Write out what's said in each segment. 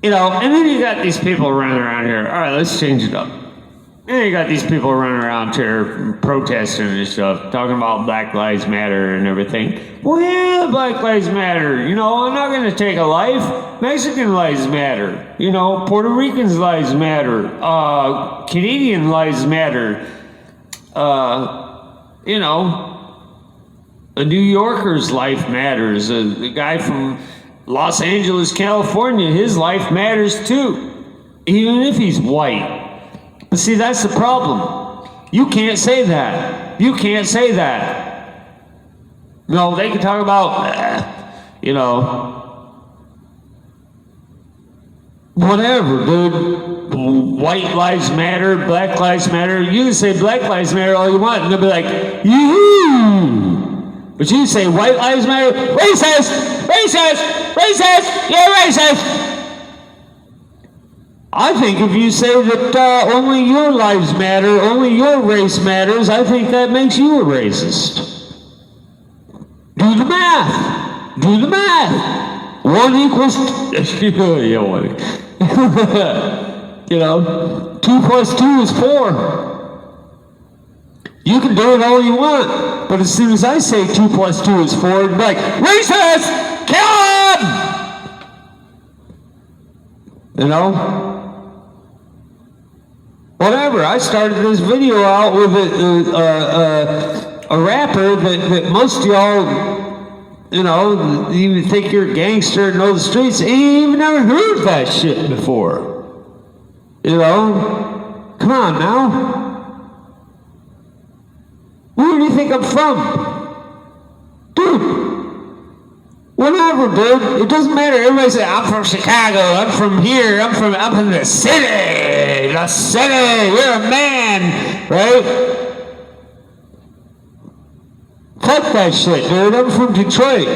You know, and then you got these people running around here. All right, let's change it up. And then you got these people running around here protesting and stuff, talking about Black Lives Matter and everything. Well, yeah, Black Lives Matter. You know, I'm not going to take a life. Mexican lives matter. You know, Puerto Ricans' lives matter. Canadian lives matter. You know, a New Yorker's life matters. The guy from Los Angeles, California, his life matters too, even if he's white. But see, that's the problem. You can't say that. You can't say that. No, they can talk about, you know, whatever, dude. White lives matter, Black lives matter. You can say Black lives matter all you want, and they'll be like, yoo-hoo! But you say white lives matter, racist! Racist! Racist! You're racist! I think if you say that only your lives matter, only your race matters, I think that makes you a racist. Do the math. Do the math. 1 equals... yeah, 1. You know, 2 plus 2 is 4. You can do it all you want, but as soon as I say 2 plus 2 is 4, you'll be like, racist! Kill him! You know? Whatever. I started this video out with a rapper that most of y'all, you know, you think you're a gangster and know the streets. Ain't even never heard that shit before. You know? Come on now. Where do you think I'm from? Dude. Whatever, dude. It doesn't matter. Everybody say, I'm from Chicago. I'm from here. I'm from the city. The city. You're a man, right? Fuck that shit, dude. I'm from Detroit.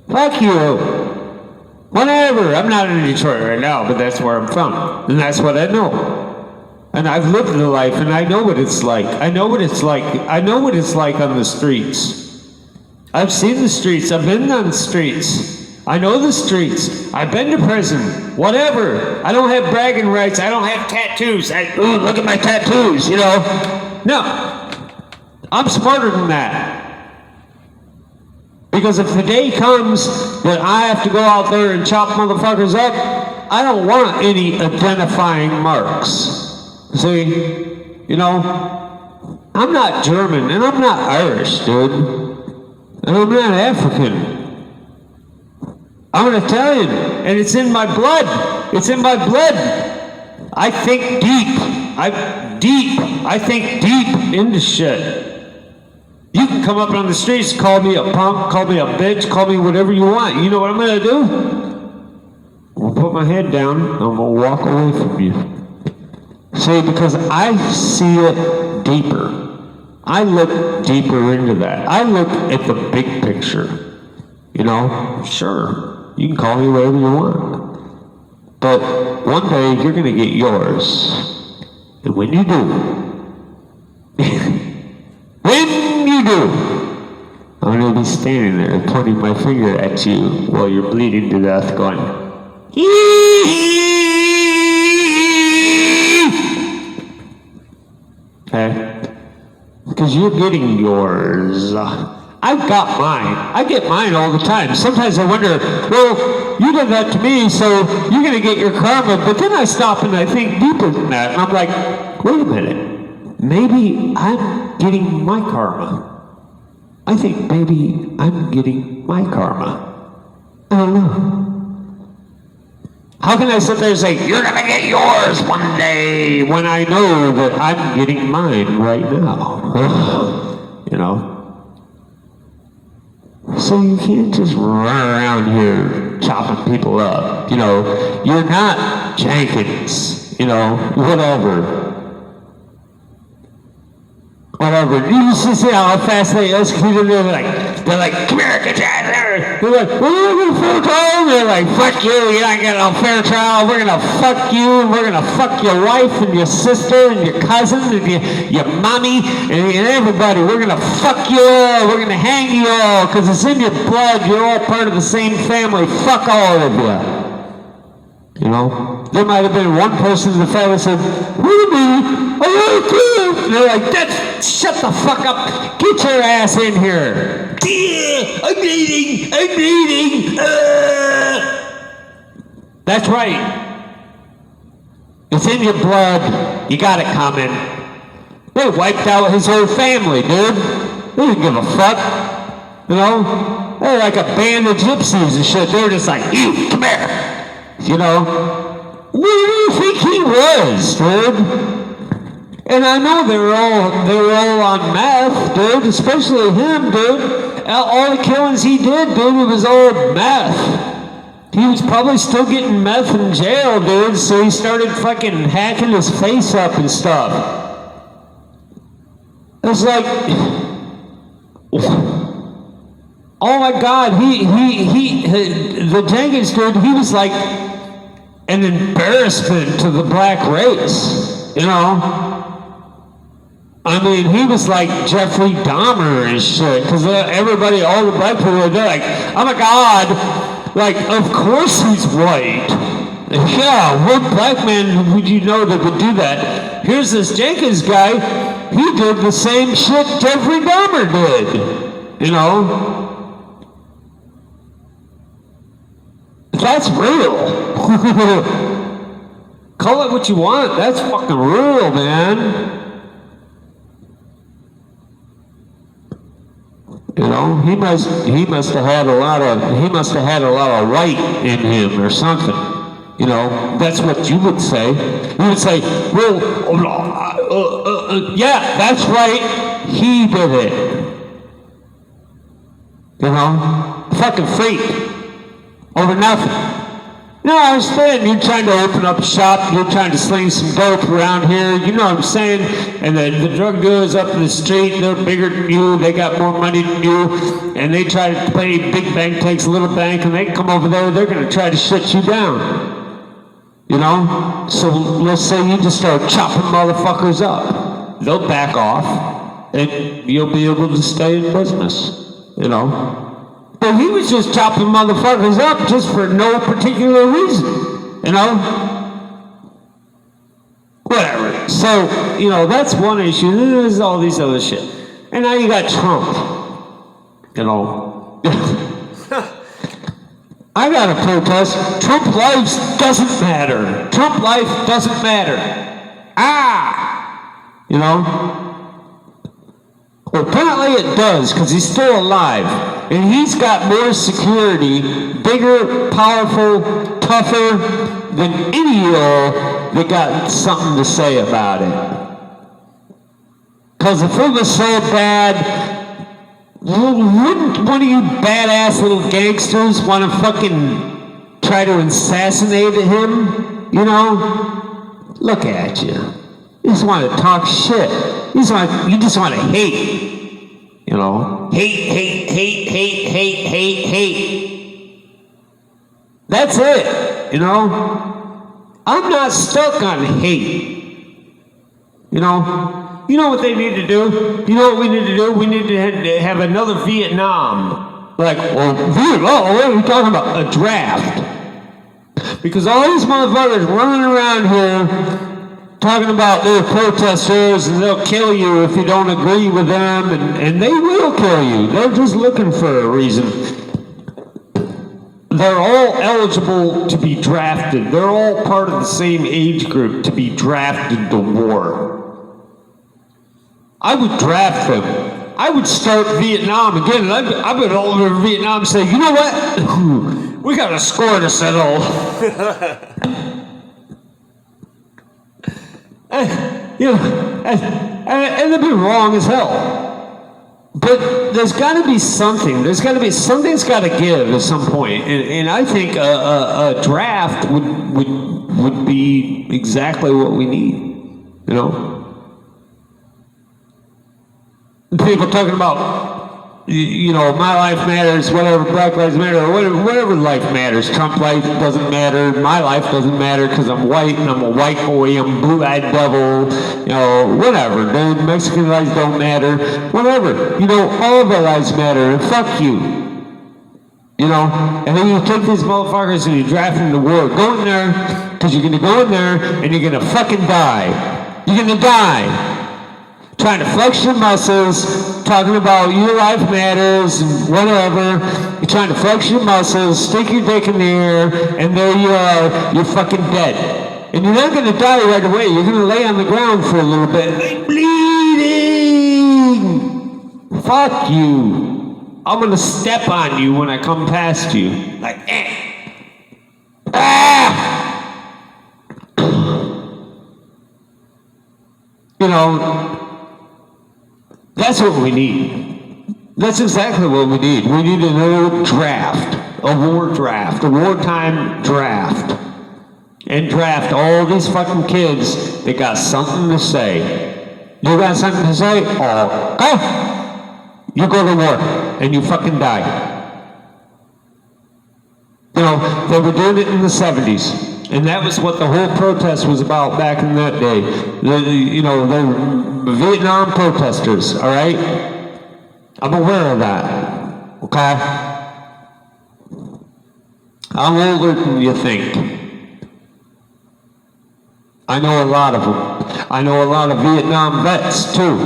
Fuck you. Whatever. I'm not in Detroit right now, but that's where I'm from. And that's what I know. And I've lived the life, and I know what it's like. I know what it's like. I know what it's like on the streets. I've seen the streets. I've been on the streets. I know the streets. I've been to prison. Whatever. I don't have bragging rights. I don't have tattoos. Ooh, look at my tattoos, you know. No. I'm smarter than that. Because if the day comes that I have to go out there and chop motherfuckers up, I don't want any identifying marks. See? You know? I'm not German, and I'm not Irish, dude. And I'm not African. I'm an Italian, and it's in my blood. It's in my blood. I think deep. I think deep into shit. You can come up on the streets, call me a punk, call me a bitch, call me whatever you want. You know what I'm gonna do? I'm gonna put my head down, and I'm gonna walk away from you. See, because I see it deeper. I look deeper into that. I look at the big picture. You know, sure, you can call me whatever you want. But one day you're going to get yours. And when you do, when you do, I'm going to be standing there pointing my finger at you while you're bleeding to death going, okay? Because you're getting yours. I've got mine. I get mine all the time. Sometimes I wonder, well, you did that to me, so you're going to get your karma. But then I stop and I think deeper than that. And I'm like, wait a minute. Maybe I'm getting my karma. I think maybe I'm getting my karma. I don't know. How can I sit there and say, you're going to get yours one day, when I know that I'm getting mine right now? You know? So you can't just run around here chopping people up. You know, you're not Jenkins, you know, whatever. whatever. You just see how fast they executed it. They're like, come here, get your ass there. They're like, we're looking for a trial. They're like, fuck you, you're not getting a fair trial. We're gonna fuck you, and we're gonna fuck your wife and your sister and your cousin and your mommy and everybody. We're gonna fuck you all. We're gonna hang you all because it's in your blood. You're all part of the same family. Fuck all of you. You know, there might have been one person in the family said, "Wait a minute, I want to." And they're like, shut the fuck up. Get your ass in here. I'm bleeding. That's right. It's in your blood. You got it coming. They wiped out his whole family, dude. They didn't give a fuck. You know, they're like a band of gypsies and shit. They're just like, you, come here. You know, where do you think he was, dude? And I know they're all on meth, dude, especially him, dude. All the killings he did, dude, it was all meth. He was probably still getting meth in jail, dude, so he started fucking hacking his face up and stuff. It's like, oh my God, the Jenkins dude, he was like an embarrassment to the black race, you know? I mean, he was like Jeffrey Dahmer and shit, because everybody, all the black people, they're like, oh my God, like, of course he's white. Yeah, what black man would you know that would do that? Here's this Jenkins guy, he did the same shit Jeffrey Dahmer did, you know? That's real. Call it what you want. That's fucking real, man. You know, he must have had a lot of white in him or something. You know, that's what you would say. You would say, well, yeah, that's right. He did it. You know, fucking freak. Over nothing. No, I understand. You're trying to open up a shop. You're trying to sling some dope around here. You know what I'm saying? And the drug dealers up in the street, they're bigger than you. They got more money than you. And they try to play big bank takes little bank. And they come over there. They're going to try to shut you down. You know? So let's say you just start chopping motherfuckers up. They'll back off. And you'll be able to stay in business. You know? But he was just chopping motherfuckers up just for no particular reason, you know? Whatever. So, you know, that's one issue. There's all these other shit. And now you got Trump, you know? I got to protest. Trump life doesn't matter. Trump life doesn't matter. You know? Well, apparently it does, because he's still alive. And he's got more security, bigger, powerful, tougher than any of y'all that got something to say about it. Because if it was so bad, wouldn't one of you badass little gangsters want to fucking try to assassinate him? You know? Look at you. You just want to talk shit. You just want to hate. You know? Hate. That's it. You know? I'm not stuck on hate. You know? You know what they need to do? You know what we need to do? We need to have another Vietnam. Like, well, Vietnam? What are we talking about? A draft. Because all these motherfuckers running around here talking about they're protesters and they'll kill you if you don't agree with them, and they will kill you. They're just looking for a reason. They're all eligible to be drafted. They're all part of the same age group to be drafted to war. I would draft them. I would start Vietnam again. And I've been all over Vietnam saying, you know what? We got a score to settle. You know, and they've been wrong as hell. But there's got to be something. Something's got to give at some point. And I think a draft would be exactly what we need. You know. People talking about, you know, my life matters, whatever, Black Lives Matter, or whatever life matters. Trump life doesn't matter. My life doesn't matter because I'm white and I'm a white boy. I'm blue-eyed devil. You know, whatever. Dude, Mexican lives don't matter. Whatever. You know, all of our lives matter. And fuck you. You know, and then you take these motherfuckers and you draft them to war. Go in there, because you're going to go in there and you're going to fucking die. You're going to die. Trying to flex your muscles, talking about your life matters and whatever. You're trying to flex your muscles, stick your dick in the air, and there you are, you're fucking dead. And you're not going to die right away. You're going to lay on the ground for a little bit. I'm bleeding! Fuck you. I'm going to step on you when I come past you. Like, eh. Ah! You know, that's what we need. That's exactly what we need. We need another draft, a war draft, a wartime draft. And draft all these fucking kids that got something to say. You got something to say? You go to war and you fucking die. You know, they were doing it in the 70s. And that was what the whole protest was about back in that day. You know, the Vietnam protesters, all right? I'm aware of that, okay? I'm older than you think. I know a lot of them. I know a lot of Vietnam vets, too.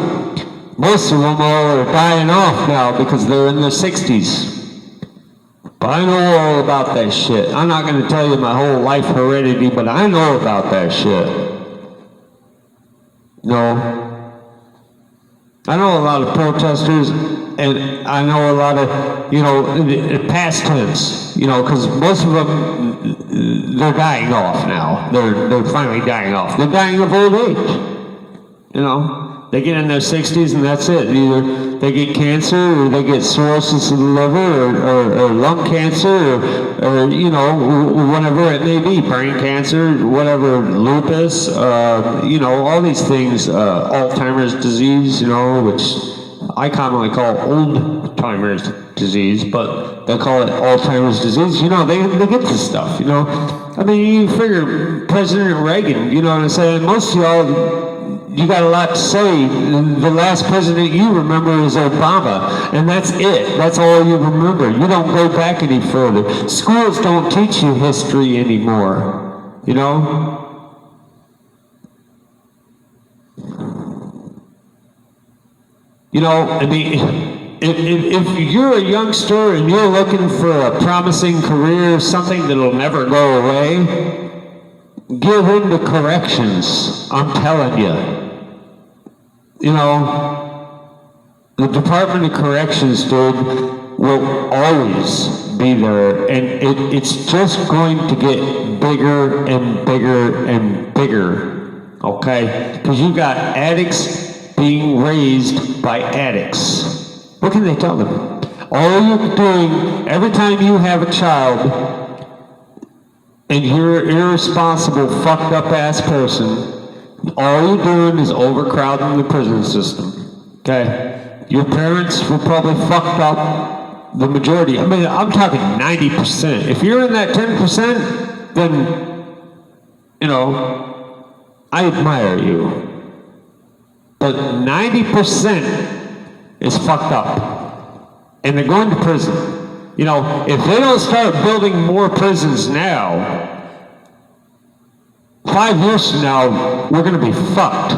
Most of them all are dying off now because they're in their 60s. But I know all about that shit. I'm not going to tell you my whole life heredity, but I know about that shit. No. I know a lot of protesters, and I know a lot of, you know, past tense, you know, because most of them, they're dying off now. They're finally dying off. They're dying of old age, you know. They get in their 60s and that's it. Either they get cancer or they get cirrhosis of the liver or lung cancer or, you know, whatever it may be, brain cancer, whatever, lupus, you know, all these things, Alzheimer's disease, you know, which I commonly call old-timers disease, but they call it Alzheimer's disease. You know, they get this stuff, you know. I mean, you figure President Reagan, you know what I'm saying? Most of y'all, you got a lot to say. The last president you remember is Obama, and that's it. That's all you remember. You don't go back any further. Schools don't teach you history anymore, you know? You know, I mean, if you're a youngster and you're looking for a promising career, something that'll never go away, give in to corrections, I'm telling you. You know, the Department of Corrections, dude, will always be there, and it's just going to get bigger and bigger and bigger, okay? Because you got addicts being raised by addicts. What can they tell them? All you're doing, every time you have a child, and you're an irresponsible, fucked up ass person, all you're doing is overcrowding the prison system, okay? Your parents were probably fucked up, the majority. I mean, I'm talking 90%. If you're in that 10%, then, you know, I admire you. But 90% is fucked up, and they're going to prison. You know, if they don't start building more prisons now, 5 years from now, we're going to be fucked.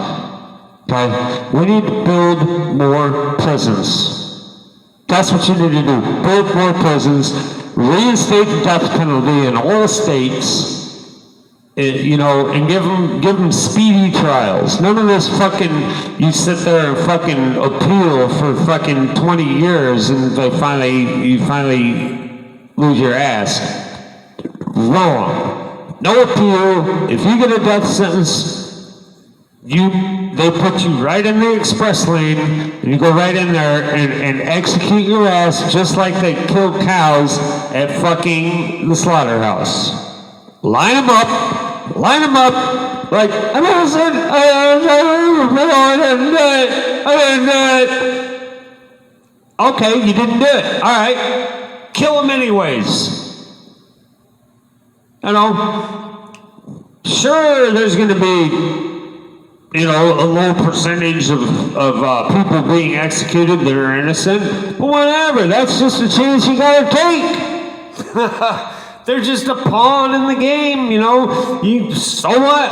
Okay? We need to build more prisons. That's what you need to do. Build more prisons, reinstate the death penalty in all states, you know, and give them speedy trials. None of this fucking, you sit there and fucking appeal for fucking 20 years and you finally lose your ass. Wrong. No appeal. If you get a death sentence, they put you right in the express lane, and you go right in there and execute your ass just like they killed cows at fucking the slaughterhouse. Line them up, like, I didn't do it. Okay, you didn't do it. All right, kill them anyways. You know, sure, there's going to be, you know, a low percentage of people being executed that are innocent, but whatever. That's just a chance you got to take. They're just a pawn in the game, you know. So what?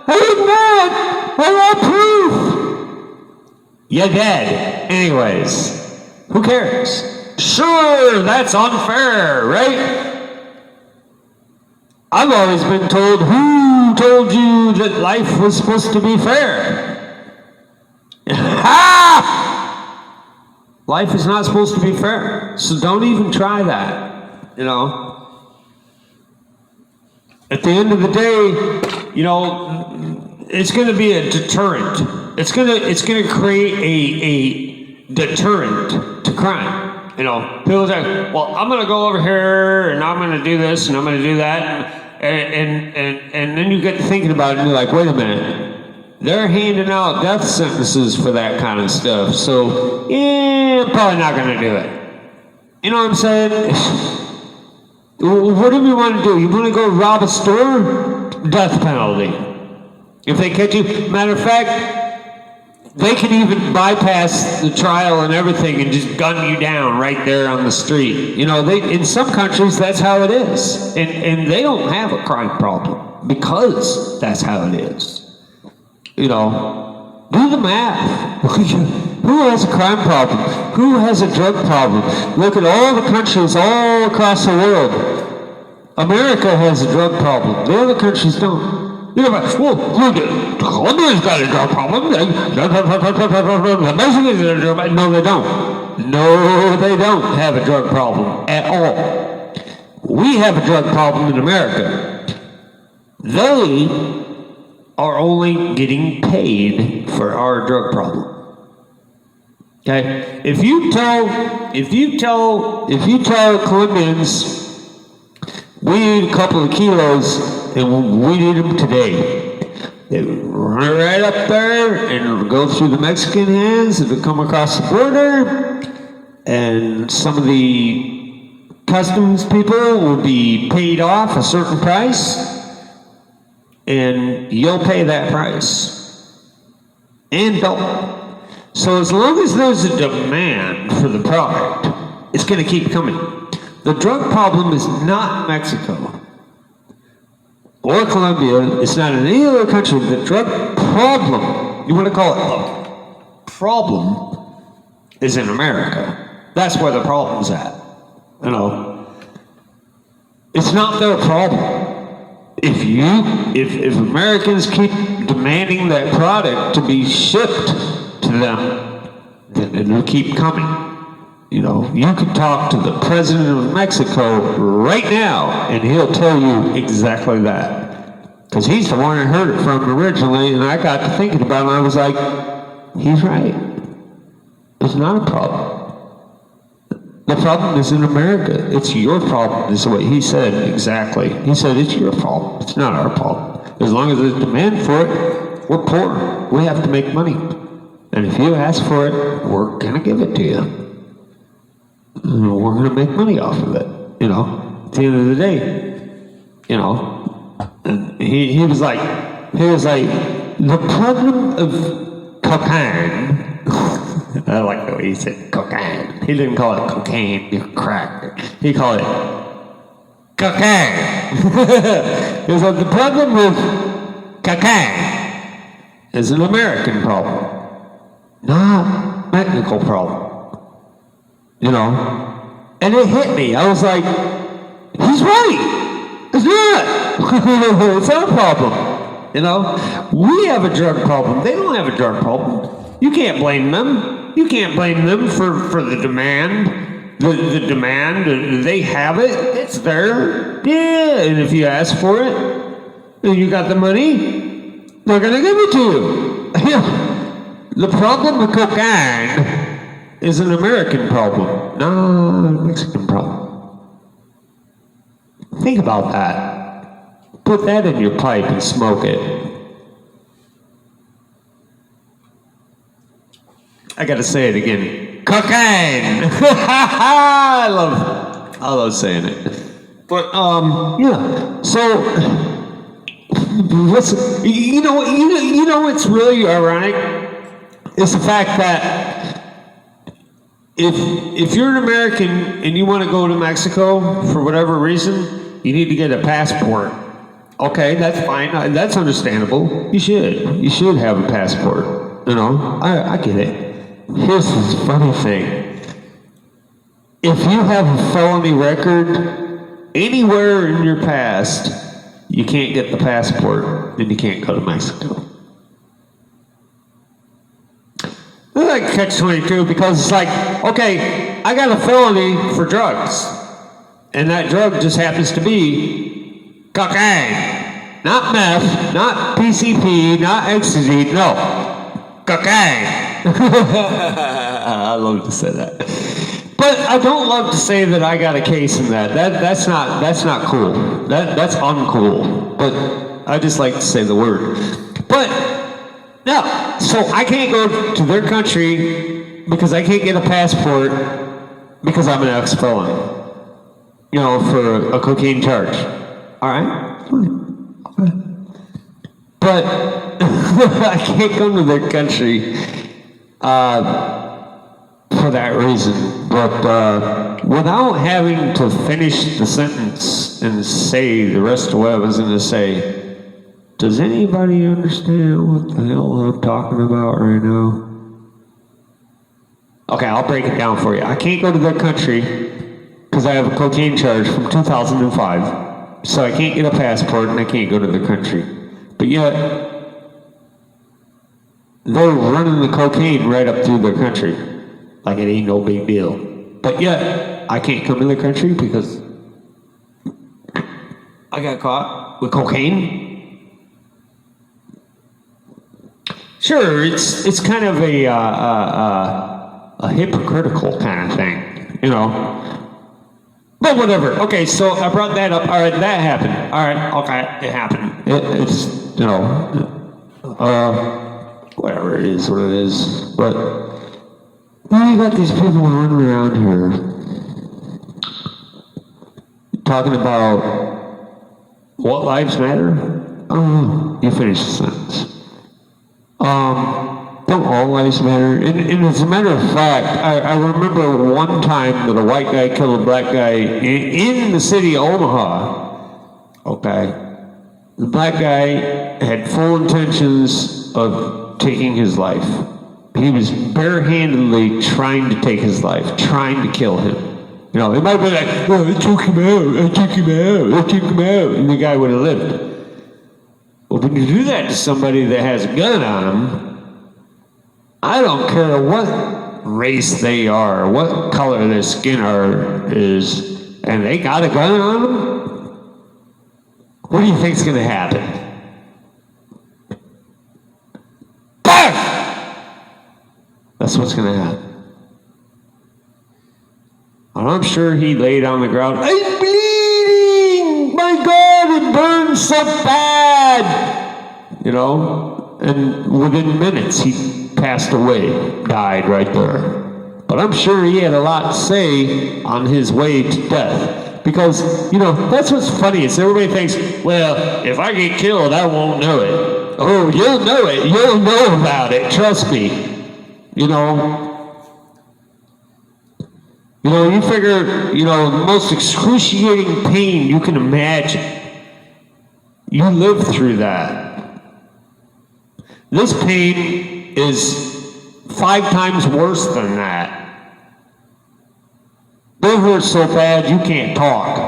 I didn't know it. I want proof. You're dead. Anyways, who cares? Sure, that's unfair, right? I've always been told, who told you that life was supposed to be fair? Ha! Life is not supposed to be fair, so don't even try that, you know. At the end of the day, you know, it's going to be a deterrent. It's going to create a deterrent to crime. You know, people say, well, I'm going to go over here and I'm going to do this and I'm going to do that. And then you get to thinking about it and you're like, wait a minute. They're handing out death sentences for that kind of stuff. So, yeah, I'm probably not going to do it. You know what I'm saying? What do you want to do? You want to go rob a store? Death penalty. If they catch you, matter of fact, they can even bypass the trial and everything and just gun you down right there on the street. You know, in some countries that's how it is, and they don't have a crime problem because that's how it is. You know, do the math. Who has a crime problem? Who has a drug problem? Look at all the countries all across the world. America has a drug problem. The other countries don't. You know, well, Colombia's got a drug problem. The Mexicans got a drug problem. No, they don't. No, they don't have a drug problem at all. We have a drug problem in America. They are only getting paid for our drug problem. Okay, if you tell Colombians we need a couple of kilos and we need them today, they run it right up there and it'll go through the Mexican hands. It'll come across the border, and some of the customs people will be paid off a certain price, and you'll pay that price and double. So as long as there's a demand for the product, it's going to keep coming. The drug problem is not Mexico or Colombia. It's not in any other country. The drug problem, you want to call it a problem, is in America. That's where the problem's at. You know, it's not their problem. If Americans keep demanding that product to be shipped to them, then it'll keep coming. You know, you can talk to the president of Mexico right now and he'll tell you exactly that, because he's the one I heard it from originally, and I got to thinking about it and I was like, he's right. It's not a problem. The problem is in America. It's your problem, is what he said exactly. He said it's your problem. It's not our problem. As long as there's demand for it, we're poor. We have to make money. And if you ask for it, we're going to give it to you. We're going to make money off of it, you know, at the end of the day, you know. And he was like, the problem of cocaine, I like the way he said cocaine. He didn't call it cocaine, crack. He called it cocaine. He was like, the problem with cocaine is an American problem, not a technical problem. You know, and it hit me. I was like, he's right. It's not. It's our problem. You know, we have a drug problem. They don't have a drug problem. You can't blame them. You can't blame them for the demand. The demand, they have it. It's there. Yeah, and if you ask for it, and you got the money, they're going to give it to you. The problem with cocaine is an American problem, not a Mexican problem. Think about that. Put that in your pipe and smoke it. I gotta say it again. Cocaine. I love saying it. But yeah. So listen, you know what's really ironic is the fact that if you're an American and you want to go to Mexico for whatever reason, you need to get a passport. Okay, that's fine. That's understandable. You should have a passport. You know, I get it. Here's the funny thing. If you have a felony record anywhere in your past, you can't get the passport and you can't go to Mexico. It's like catch-22 because it's like, okay, I got a felony for drugs. And that drug just happens to be cocaine. Not meth, not PCP, not ecstasy, no. Cocaine. I love to say that. But I don't love to say that I got a case in that. That's not cool. That's uncool. But I just like to say the word. But no, so I can't go to their country because I can't get a passport because I'm an ex-felon. You know, for a cocaine charge. All right? Okay. But I can't go to their country for that reason. But without having to finish the sentence and say the rest of what I was going to say, does anybody understand what the hell I'm talking about right now? Okay, I'll break it down for you. I can't go to their country because I have a cocaine charge from 2005. So I can't get a passport and I can't go to their country. But yet, they're running the cocaine right up through their country. Like it ain't no big deal. But yet, I can't come to their country because I got caught with cocaine. Sure, it's kind of a hypocritical kind of thing, you know. But whatever. Okay, so I brought that up. All right, that happened. All right, okay, it happened. It's, you know, whatever it is, what it is. But now you got these people running around here talking about what lives matter. Oh, you finish the sentence. Don't all lives matter? And as a matter of fact, I remember one time that a white guy killed a black guy in the city of Omaha. Okay. The black guy had full intentions of taking his life. He was barehandedly trying to take his life, trying to kill him. You know, it might be like, oh, I took him out, and the guy would have lived. Well, when you do that to somebody that has a gun on them, I don't care what race they are, what color their skin is, and they got a gun on them, what do you think's going to happen? BAM! That's what's going to happen. And I'm sure he laid on the ground, I'm bleeding! My God, it burns so bad! You know, and within minutes he passed away, died right there. But I'm sure he had a lot to say on his way to death. Because, you know, that's what's funny is everybody thinks, well, if I get killed, I won't know it. Oh, you'll know it. You'll know about it. Trust me. You know, you figure, you know, the most excruciating pain you can imagine. You lived through that. This pain is 5 times worse than that. It hurts so bad you can't talk.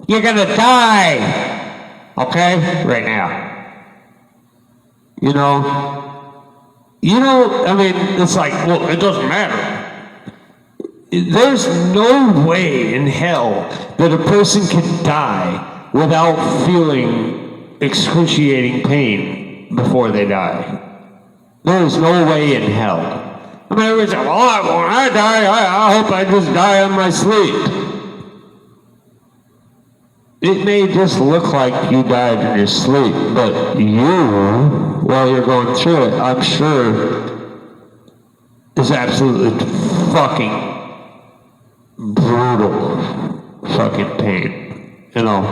You're gonna die, okay? Right now. You know, I mean, it's like, well, it doesn't matter. There's no way in hell that a person can die without feeling excruciating pain before they die. There is no way in hell. I mean, everybody says, well, when I die, I hope I just die on my sleep. It may just look like you died in your sleep, but you, while you're going through it, I'm sure is absolutely fucking brutal fucking pain. You know,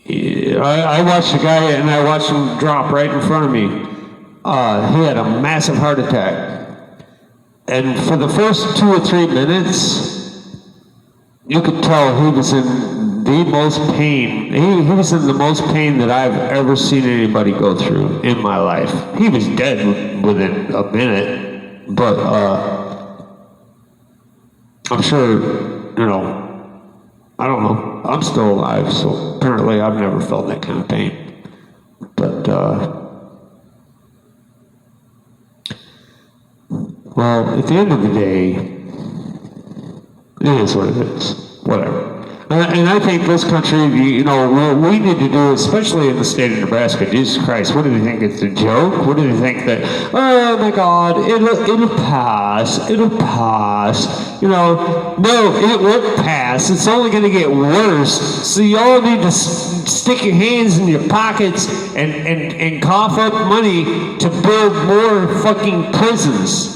I watched a guy and I watched him drop right in front of me. He had a massive heart attack. And for the first 2 or 3 minutes, you could tell he was in the most pain. He was in the most pain that I've ever seen anybody go through in my life. He was dead within a minute, but I'm sure, you know, I don't know. I'm still alive, so apparently I've never felt that kind of pain. But, well, at the end of the day, it is what it is. Whatever. And I think this country, you know, what we need to do, especially in the state of Nebraska, Jesus Christ, what do they think it's a joke? What do they think that, oh my God, it'll pass, you know? No, it won't pass. It's only going to get worse. So you all need to stick your hands in your pockets and cough up money to build more fucking prisons.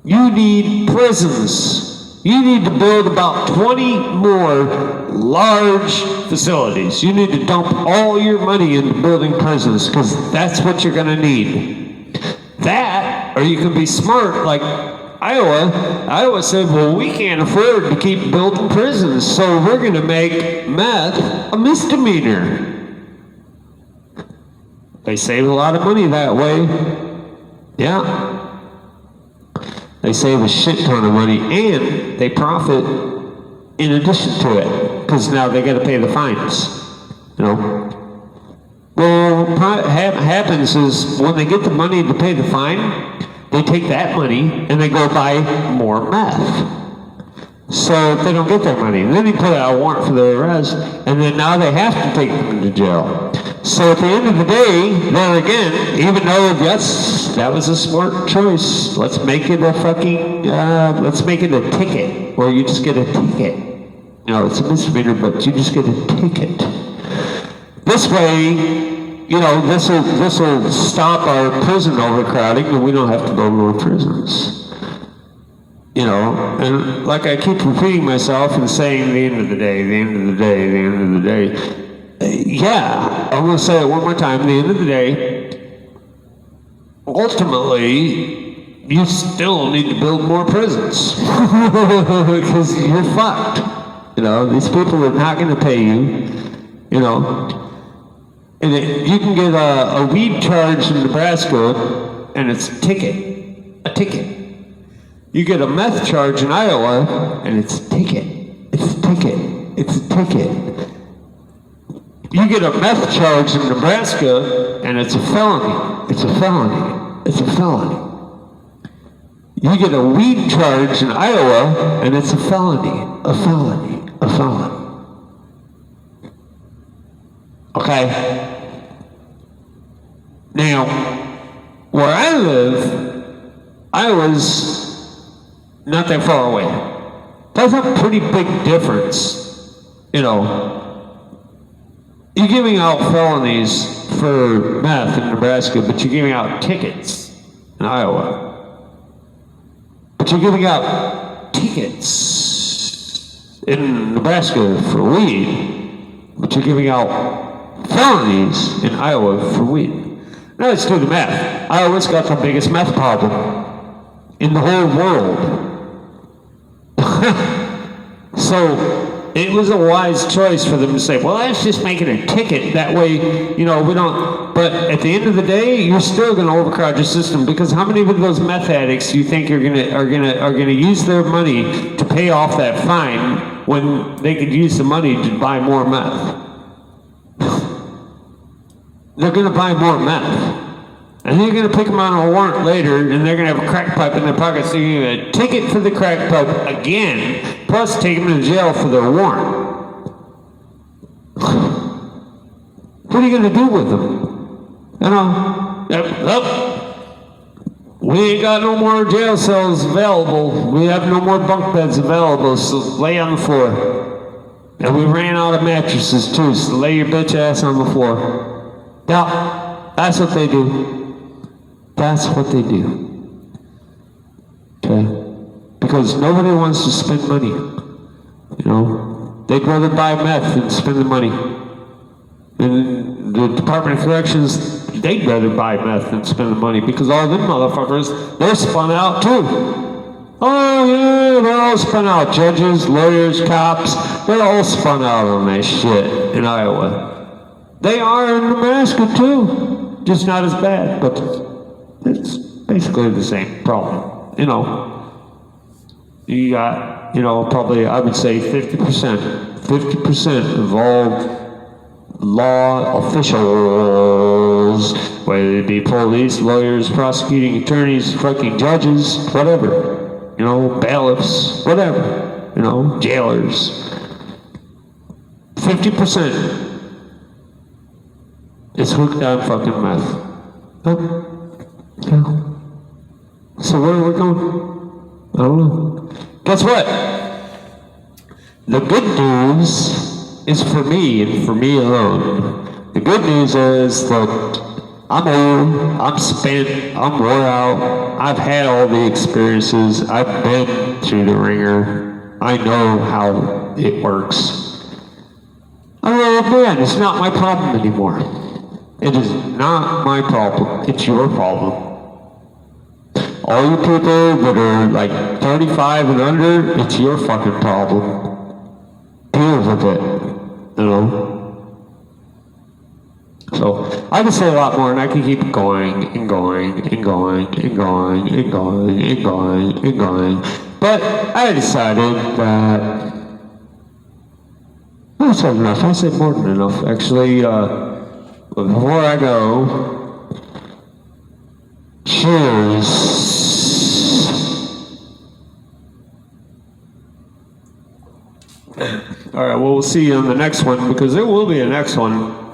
You need prisons. You need to build about 20 more large facilities. You need to dump all your money into building prisons because that's what you're going to need. That, or you can be smart like Iowa. Iowa said, well, we can't afford to keep building prisons, so we're going to make meth a misdemeanor. They save a lot of money that way. Yeah. They save a shit ton of money, and they profit in addition to it, because now they got to pay the fines. You know. Well, what happens is when they get the money to pay the fine, they take that money and they go buy more meth. So they don't get their money. And then they put out a warrant for their arrest, and then now they have to take them to jail. So at the end of the day, there again, even though, yes, that was a smart choice, let's make it a fucking, let's make it a ticket, or you just get a ticket. You know, it's a misdemeanor, but you just get a ticket. This way, you know, this will stop our prison overcrowding, and we don't have to build more prisons. You know, and like I keep repeating myself and saying the end of the day, the end of the day, the end of the day. Yeah, I'm going to say it one more time. At the end of the day, ultimately, you still need to build more prisons because you're fucked. You know, these people are not going to pay you. You know, and you can get a weed charge in Nebraska, and it's a ticket. You get a meth charge in Iowa, and it's a ticket. It's a ticket. You get a meth charge in Nebraska, and it's a felony. It's a felony. You get a weed charge in Iowa, and it's a felony. Okay? Now, where I live, Iowa's not that far away. That's a pretty big difference, you know. You're giving out felonies for meth in Nebraska, but you're giving out tickets in Iowa. But you're giving out tickets in Nebraska for weed, but you're giving out felonies in Iowa for weed. Now let's do the math. Iowa's got the biggest meth problem in the whole world. So it was a wise choice for them to say, well, let's just make it a ticket. That way, you know, we don't. But at the end of the day, you're still going to overcrowd your system, because how many of those meth addicts do you think are going to use their money to pay off that fine when they could use the money to buy more meth? They're going to buy more meth. And they're going to pick them on a warrant later, and they're going to have a crack pipe in their pocket, so you're going to get a ticket for the crack pipe again, plus take them to jail for their warrant. What are you going to do with them? You know, we ain't got no more jail cells available. We have no more bunk beds available, so lay on the floor. And we ran out of mattresses too, so lay your bitch ass on the floor. Yeah, that's what they do. That's what they do. because nobody wants to spend money. You know, they'd rather buy meth than spend the money. And the Department of Corrections, they'd rather buy meth than spend the money because all them motherfuckers, they're spun out too. Oh yeah, they're all spun out. Judges, lawyers, cops, they're all spun out on that shit in Iowa. They are in Nebraska too, just not as bad, but it's basically the same problem. You know, you got, you know, probably I would say 50% of all law officials, whether it be police, lawyers, prosecuting attorneys, fucking judges, whatever. You know, bailiffs, whatever, you know, jailers. 50% is hooked on fucking meth. Oh. Yeah. So where are we going? I don't know. Guess what? The good news is for me and for me alone. The good news is that I'm old, I'm spent, I'm wore out, I've had all the experiences, I've been through the ringer, I know how it works. I'm an old man, it's not my problem anymore. It is not my problem, it's your problem. All you people that are like 35 and under, it's your fucking problem. Deal with it, you know? So I can say a lot more, and I can keep going and going and going and going and going and going and going. But I decided that I said enough. I said more than enough, actually. Before I go, cheers. All right. Well, we'll see you on the next one because there will be a next one.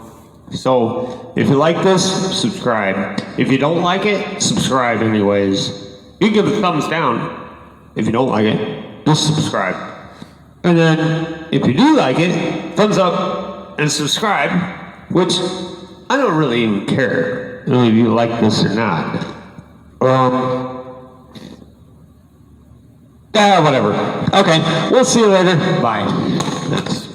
So, if you like this, subscribe. If you don't like it, subscribe anyways. You can give it a thumbs down. If you don't like it, just subscribe. And then, if you do like it, thumbs up and subscribe, which I don't really even care if you like this or not. Yeah, whatever. Okay, we'll see you later. Bye. Thanks.